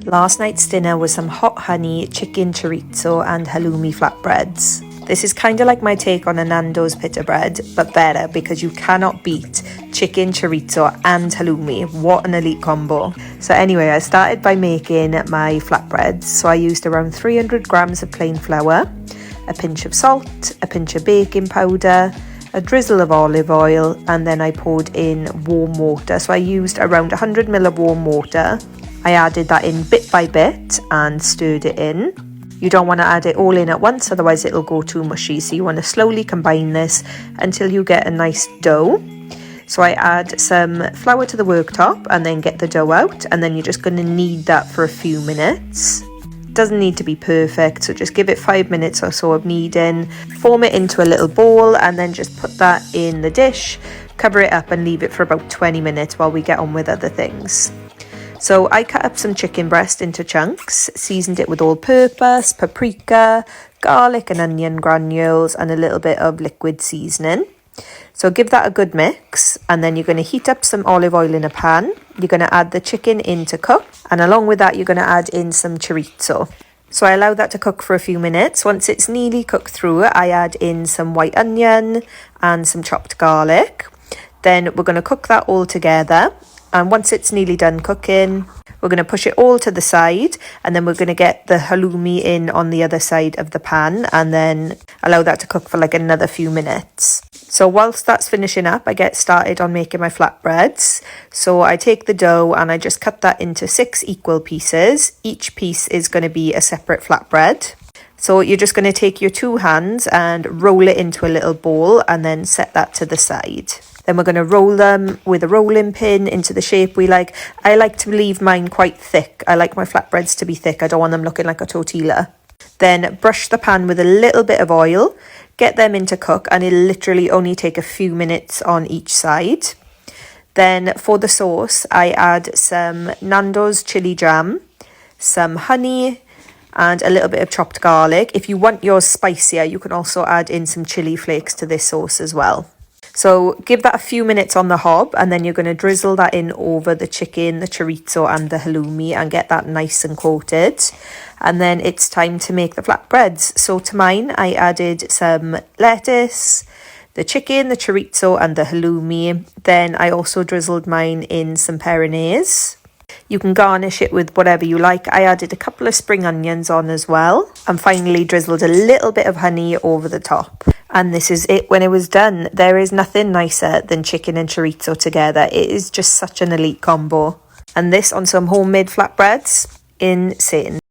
Last night's dinner was some hot honey, chicken chorizo and halloumi flatbreads. This is kind of like my take on a Nando's pita bread, but better because you cannot beat chicken chorizo and halloumi. What an elite combo. So anyway, I started by making my flatbreads. So I used around 300 grams of plain flour, a pinch of salt, a pinch of baking powder, a drizzle of olive oil, and then I poured in warm water. So I used around 100 ml of warm water. I added that in bit by bit and stirred it in. You don't want to add it all in at once, otherwise it'll go too mushy. So you want to slowly combine this until you get a nice dough. So I add some flour to the worktop and then get the dough out, and then you're just going to knead that for a few minutes. It doesn't need to be perfect, so just give it 5 minutes or so of kneading. Form it into a little ball and then just put that in the dish, cover it up and leave it for about 20 minutes while we get on with other things. So I cut up some chicken breast into chunks, seasoned it with all-purpose, paprika, garlic and onion granules and a little bit of liquid seasoning. So give that a good mix, and then you're going to heat up some olive oil in a pan. You're going to add the chicken in to cook, and along with that you're going to add in some chorizo. So I allow that to cook for a few minutes. Once it's nearly cooked through, I add in some white onion and some chopped garlic. Then we're going to cook that all together. And once it's nearly done cooking, we're going to push it all to the side, and then we're going to get the halloumi in on the other side of the pan and then allow that to cook for like another few minutes. So whilst that's finishing up, I get started on making my flatbreads. So I take the dough and I just cut that into 6 equal pieces. Each piece is going to be a separate flatbread. So you're just going to take your 2 hands and roll it into a little ball and then set that to the side. Then we're going to roll them with a rolling pin into the shape we like. I like to leave mine quite thick. I like my flatbreads to be thick. I don't want them looking like a tortilla. Then brush the pan with a little bit of oil. Get them in to cook, and it'll literally only take a few minutes on each side. Then for the sauce, I add some Nando's chili jam, some honey, and a little bit of chopped garlic. If you want yours spicier, you can also add in some chili flakes to this sauce as well. So give that a few minutes on the hob, and then you're going to drizzle that in over the chicken, the chorizo and the halloumi and get that nice and coated. And then it's time to make the flatbreads. So to mine, I added some lettuce, the chicken, the chorizo and the halloumi. Then I also drizzled mine in some peronaise. You can garnish it with whatever you like. I added a couple of spring onions on as well, and finally drizzled a little bit of honey over the top. And this is it when it was done. There is nothing nicer than chicken and chorizo together. It is just such an elite combo. And this on some homemade flatbreads, insane.